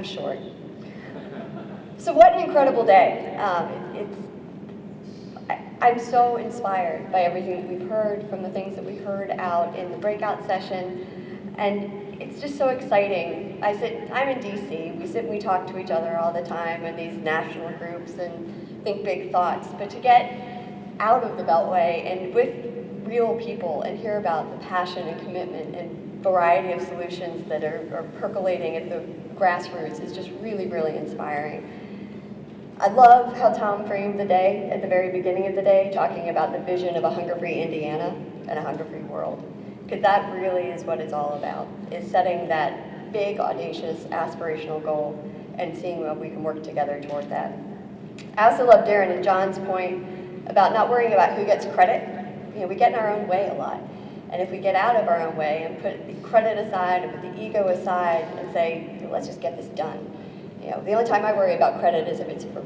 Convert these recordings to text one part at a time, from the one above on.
I'm short. So what an incredible day. I'm so inspired by everything that we've heard, from the things that we heard out in the breakout session, and it's just so exciting. I'm in DC, we sit and we talk to each other all the time in these national groups and think big thoughts, but to get out of the Beltway and with real people and hear about the passion and commitment and variety of solutions that are percolating at the grassroots is just really, really inspiring. I love how Tom framed the day at the very beginning of the day, talking about the vision of a hunger-free Indiana and a hunger-free world. Because that really is what it's all about, is setting that big, audacious, aspirational goal and seeing how we can work together toward that. I also love Darren and John's point about not worrying about who gets credit. You know, we get in our own way a lot. And if we get out of our own way and put the credit aside and put the ego aside and say, let's just get this done. You know, the only time I worry about credit is if it's for,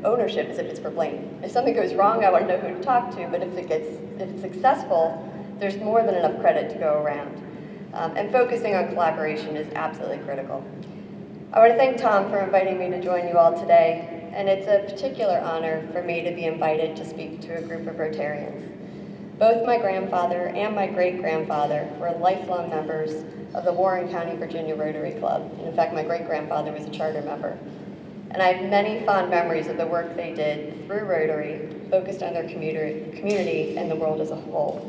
ownership is if it's for blame. If something goes wrong, I want to know who to talk to, but if it's successful, there's more than enough credit to go around. And focusing on collaboration is absolutely critical. I want to thank Tom for inviting me to join you all today, and it's a particular honor for me to be invited to speak to a group of Rotarians. Both my grandfather and my great-grandfather were lifelong members of the Warren County, Virginia Rotary Club. And in fact, my great-grandfather was a charter member. And I have many fond memories of the work they did through Rotary, focused on their community and the world as a whole.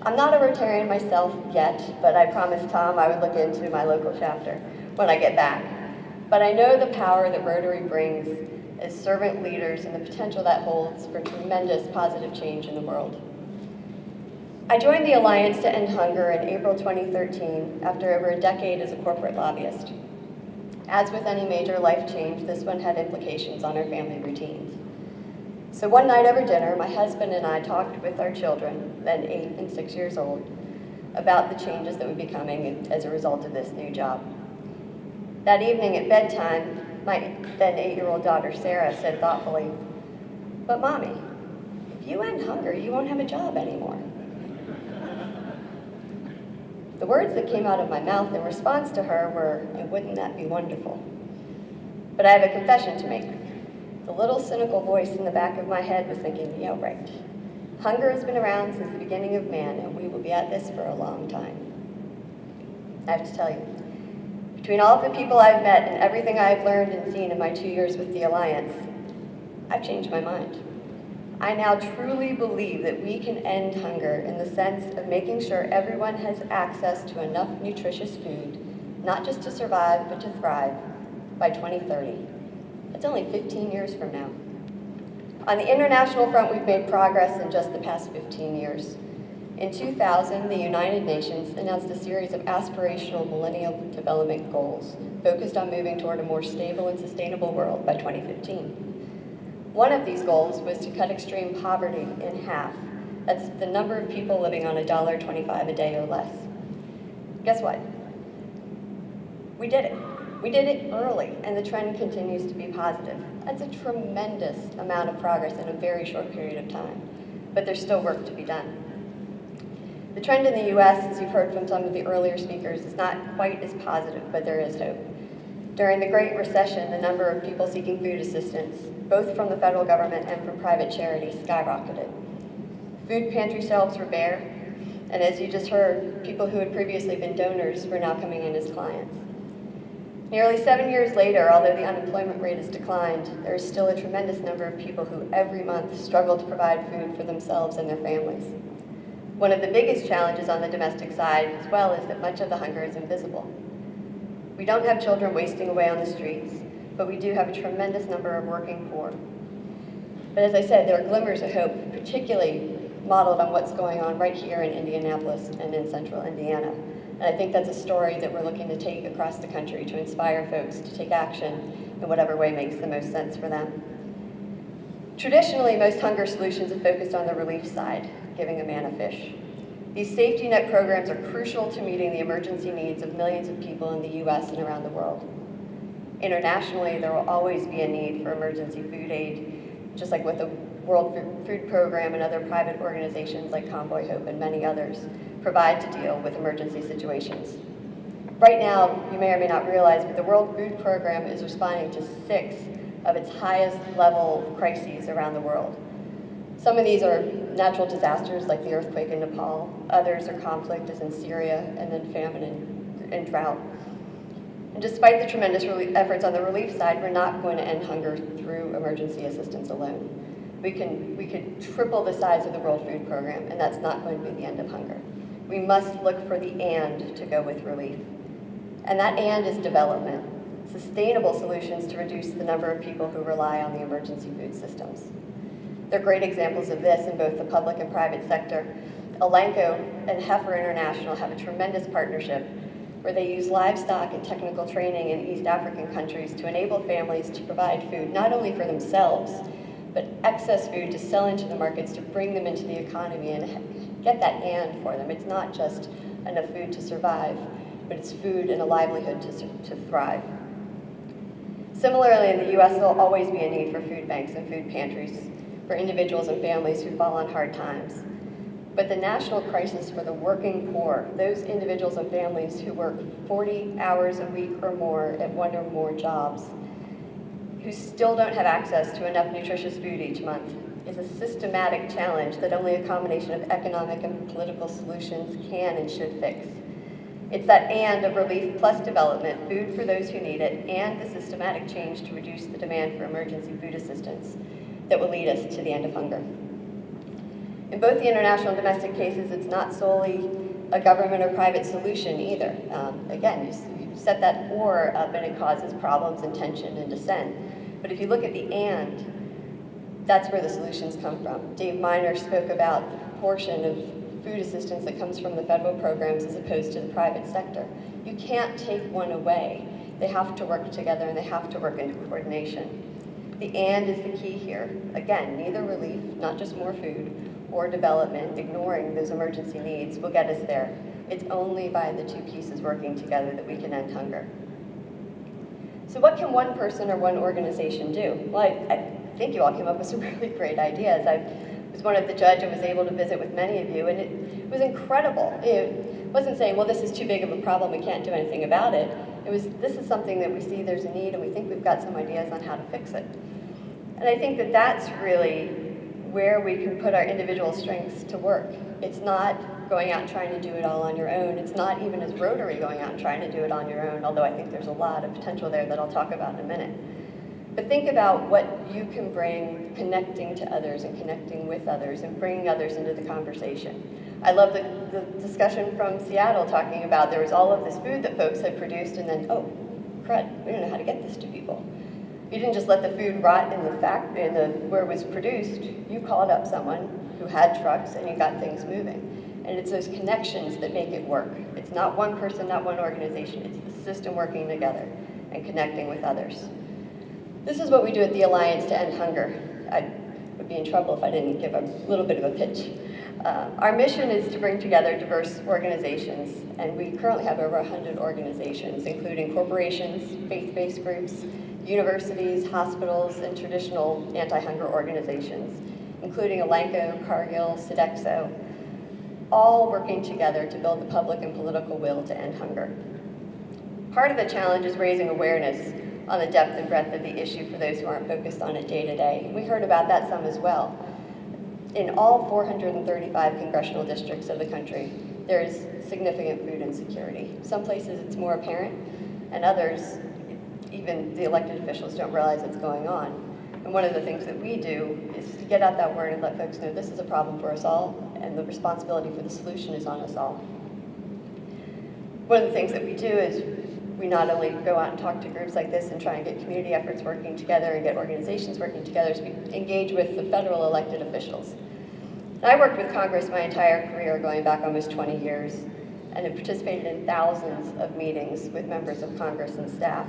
I'm not a Rotarian myself yet, but I promised Tom I would look into my local chapter when I get back. But I know the power that Rotary brings as servant leaders and the potential that holds for tremendous positive change in the world. I joined the Alliance to End Hunger in April 2013 after over a decade as a corporate lobbyist. As with any major life change, this one had implications on our family routines. So one night over dinner, my husband and I talked with our children, then 8 and 6 years old, about the changes that would be coming as a result of this new job. That evening at bedtime, my then 8-year-old daughter Sarah said thoughtfully, "But Mommy, if you end hunger, you won't have a job anymore." The words that came out of my mouth in response to her were, "And wouldn't that be wonderful?" But I have a confession to make. The little cynical voice in the back of my head was thinking, yeah, right. Hunger has been around since the beginning of man, and we will be at this for a long time. I have to tell you, between all of the people I've met and everything I've learned and seen in my 2 years with the Alliance, I've changed my mind. I now truly believe that we can end hunger in the sense of making sure everyone has access to enough nutritious food, not just to survive, but to thrive, by 2030. That's only 15 years from now. On the international front, we've made progress in just the past 15 years. In 2000, the United Nations announced a series of aspirational Millennium Development Goals focused on moving toward a more stable and sustainable world by 2015. One of these goals was to cut extreme poverty in half. That's the number of people living on $1.25 a day or less. Guess what? We did it. We did it early, and the trend continues to be positive. That's a tremendous amount of progress in a very short period of time, but there's still work to be done. The trend in the US, as you've heard from some of the earlier speakers, is not quite as positive, but there is hope. During the Great Recession, the number of people seeking food assistance, both from the federal government and from private charities, skyrocketed. Food pantry shelves were bare, and as you just heard, people who had previously been donors were now coming in as clients. Nearly 7 years later, although the unemployment rate has declined, there is still a tremendous number of people who every month struggle to provide food for themselves and their families. One of the biggest challenges on the domestic side as well is that much of the hunger is invisible. We don't have children wasting away on the streets, but we do have a tremendous number of working poor. But as I said, there are glimmers of hope, particularly modeled on what's going on right here in Indianapolis and in central Indiana. And I think that's a story that we're looking to take across the country to inspire folks to take action in whatever way makes the most sense for them. Traditionally, most hunger solutions have focused on the relief side, giving a man a fish. These safety net programs are crucial to meeting the emergency needs of millions of people in the US and around the world. Internationally, there will always be a need for emergency food aid, just like with the World Food Program and other private organizations like Convoy Hope and many others provide to deal with emergency situations. Right now, you may or may not realize, but the World Food Program is responding to 6 of its highest level crises around the world. Some of these are natural disasters like the earthquake in Nepal. Others are conflict, as in Syria, and then famine and drought. And despite the tremendous efforts on the relief side, we're not going to end hunger through emergency assistance alone. We could triple the size of the World Food Program, and that's not going to be the end of hunger. We must look for the and to go with relief. And that and is development, sustainable solutions to reduce the number of people who rely on the emergency food systems. There are great examples of this in both the public and private sector. Elanco and Heifer International have a tremendous partnership where they use livestock and technical training in East African countries to enable families to provide food not only for themselves, but excess food to sell into the markets to bring them into the economy and get that and for them. It's not just enough food to survive, but it's food and a livelihood to thrive. Similarly, in the US, there'll always be a need for food banks and food pantries for individuals and families who fall on hard times. But the national crisis for the working poor, those individuals and families who work 40 hours a week or more at one or more jobs, who still don't have access to enough nutritious food each month, is a systematic challenge that only a combination of economic and political solutions can and should fix. It's that and of relief plus development, food for those who need it, and the systematic change to reduce the demand for emergency food assistance that will lead us to the end of hunger. In both the international and domestic cases, it's not solely a government or private solution either. Again, you set that or up and it causes problems and tension and dissent. But if you look at the and, that's where the solutions come from. Dave Miner spoke about the proportion of food assistance that comes from the federal programs as opposed to the private sector. You can't take one away. They have to work together and they have to work in coordination. The and is the key here. Again, neither relief, not just more food, or development, ignoring those emergency needs, will get us there. It's only by the two pieces working together that we can end hunger. So what can one person or one organization do? Well, I think you all came up with some really great ideas. I was one of the judges and was able to visit with many of you, and it was incredible. It wasn't saying, well, this is too big of a problem, we can't do anything about it. It was, this is something that we see there's a need, and we think we've got some ideas on how to fix it. And I think that that's really where we can put our individual strengths to work. It's not going out and trying to do it all on your own. It's not even as Rotary going out and trying to do it on your own, although I think there's a lot of potential there that I'll talk about in a minute. But think about what you can bring connecting to others and connecting with others and bringing others into the conversation. I love the discussion from Seattle talking about there was all of this food that folks had produced and then, oh, crud, we don't know how to get this to people. You didn't just let the food rot in the factory, where it was produced. You called up someone who had trucks and you got things moving. And it's those connections that make it work. It's not one person, not one organization. It's the system working together and connecting with others. This is what we do at the Alliance to End Hunger. I would be in trouble if I didn't give a little bit of a pitch. Our mission is to bring together diverse organizations, and we currently have over 100 organizations, including corporations, faith-based groups, universities, hospitals, and traditional anti-hunger organizations, including Elanco, Cargill, Sodexo, all working together to build the public and political will to end hunger. Part of the challenge is raising awareness on the depth and breadth of the issue for those who aren't focused on it day to day. We heard about that some as well. In all 435 congressional districts of the country, there is significant food insecurity. Some places it's more apparent, and others, even the elected officials don't realize it's going on. And one of the things that we do is to get out that word and let folks know this is a problem for us all, and the responsibility for the solution is on us all. One of the things that we do is we not only go out and talk to groups like this and try and get community efforts working together and get organizations working together, is we engage with the federal elected officials. And I worked with Congress my entire career, going back almost 20 years, and have participated in thousands of meetings with members of Congress and staff.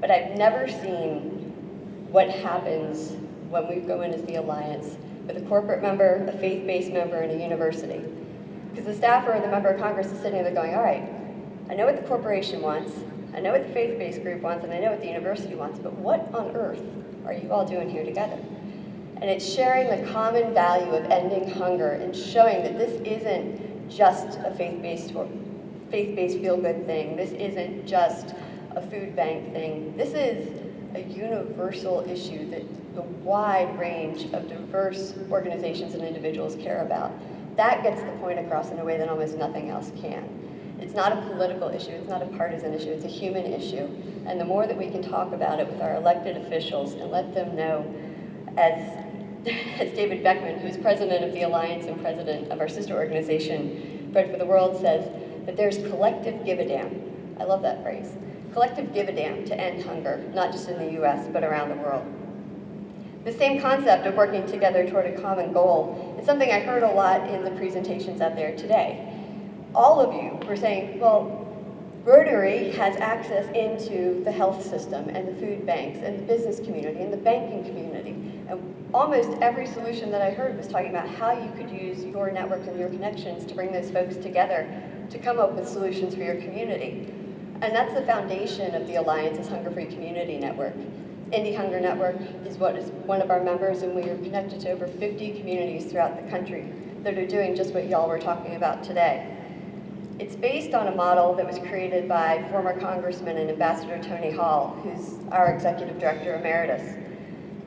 But I've never seen what happens when we go in as the Alliance with a corporate member, a faith-based member, and a university. Because the staffer or the member of Congress is sitting there going, all right, I know what the corporation wants, I know what the faith-based group wants, and I know what the university wants, but what on earth are you all doing here together? And it's sharing the common value of ending hunger and showing that this isn't just a faith-based faith-based feel-good thing. This isn't just a food bank thing. This is a universal issue that the wide range of diverse organizations and individuals care about. That gets the point across in a way that almost nothing else can. It's not a political issue, it's not a partisan issue, it's a human issue. And the more that we can talk about it with our elected officials and let them know, as David Beckman, who's president of the Alliance and president of our sister organization, Bread for the World, says, that there's collective give-a-damn. I love that phrase. Collective give-a-damn to end hunger, not just in the US, but around the world. The same concept of working together toward a common goal is something I heard a lot in the presentations out there today. All of you were saying, well, Rotary has access into the health system and the food banks and the business community and the banking community. And almost every solution that I heard was talking about how you could use your network and your connections to bring those folks together to come up with solutions for your community. And that's the foundation of the Alliance's Hunger Free Community Network. Indie Hunger Network is one of our members, and we are connected to over 50 communities throughout the country that are doing just what y'all were talking about today. It's based on a model that was created by former Congressman and Ambassador Tony Hall, who's our Executive Director Emeritus.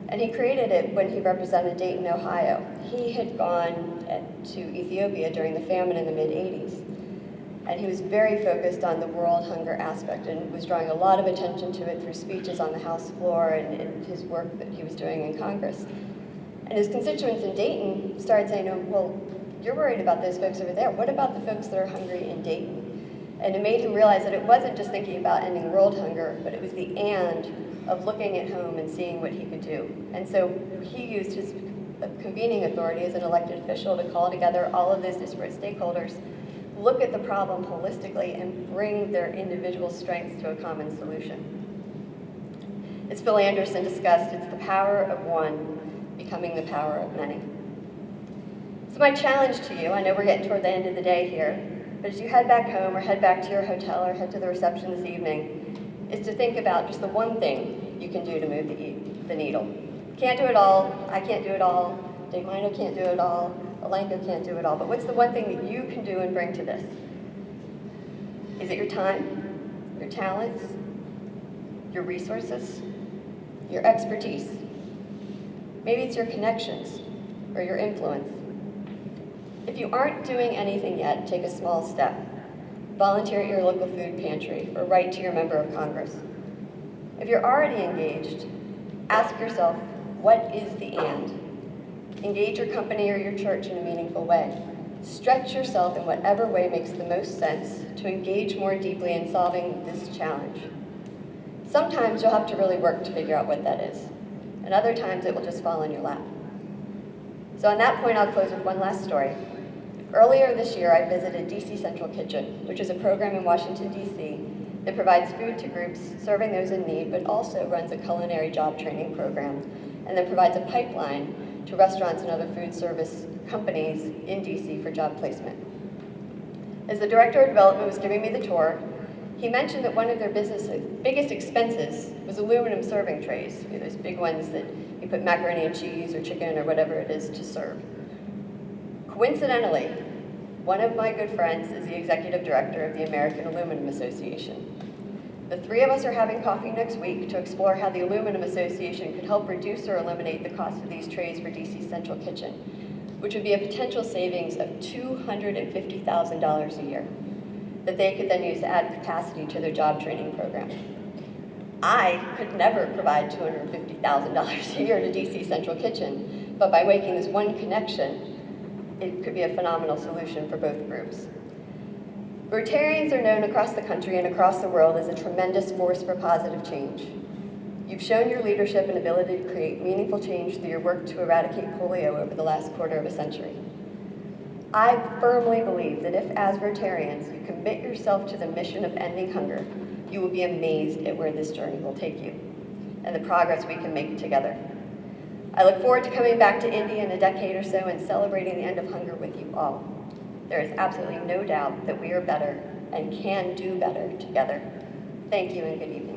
And he created it when he represented Dayton, Ohio. He had gone to Ethiopia during the famine in the mid-'80s. And he was very focused on the world hunger aspect and was drawing a lot of attention to it through speeches on the House floor and his work that he was doing in Congress. And his constituents in Dayton started saying to him, well, you're worried about those folks over there. What about the folks that are hungry in Dayton? And it made him realize that it wasn't just thinking about ending world hunger, but it was the and of looking at home and seeing what he could do. And so he used his convening authority as an elected official to call together all of those disparate stakeholders, look at the problem holistically, and bring their individual strengths to a common solution. As Phil Anderson discussed, it's the power of one becoming the power of many. So my challenge to you, I know we're getting toward the end of the day here, but as you head back home or head back to your hotel or head to the reception this evening, is to think about just the one thing you can do to move the needle. Can't do it all, I can't do it all, Dave Mino can't do it all, Alenko can't do it all, but what's the one thing that you can do and bring to this? Is it your time, your talents, your resources, your expertise? Maybe it's your connections or your influence. If you aren't doing anything yet, take a small step. Volunteer at your local food pantry or write to your member of Congress. If you're already engaged, ask yourself, what is the and? Engage your company or your church in a meaningful way. Stretch yourself in whatever way makes the most sense to engage more deeply in solving this challenge. Sometimes you'll have to really work to figure out what that is, and other times it will just fall in your lap. So on that point, I'll close with one last story. Earlier this year, I visited DC Central Kitchen, which is a program in Washington, DC, that provides food to groups serving those in need, but also runs a culinary job training program, and then provides a pipeline to restaurants and other food service companies in DC for job placement. As the Director of Development was giving me the tour, he mentioned that one of their biggest expenses was aluminum serving trays, those big ones that you put macaroni and cheese or chicken or whatever it is to serve. Coincidentally, one of my good friends is the Executive Director of the American Aluminum Association. The three of us are having coffee next week to explore how the Aluminum Association could help reduce or eliminate the cost of these trays for DC Central Kitchen, which would be a potential savings of $250,000 a year that they could then use to add capacity to their job training program. I could never provide $250,000 a year to DC Central Kitchen, but by making this one connection, it could be a phenomenal solution for both groups. Rotarians are known across the country and across the world as a tremendous force for positive change. You've shown your leadership and ability to create meaningful change through your work to eradicate polio over the last quarter of a century. I firmly believe that if, as Rotarians, you commit yourself to the mission of ending hunger, you will be amazed at where this journey will take you and the progress we can make together. I look forward to coming back to Indy in a decade or so and celebrating the end of hunger with you all. There is absolutely no doubt that we are better and can do better together. Thank you and good evening.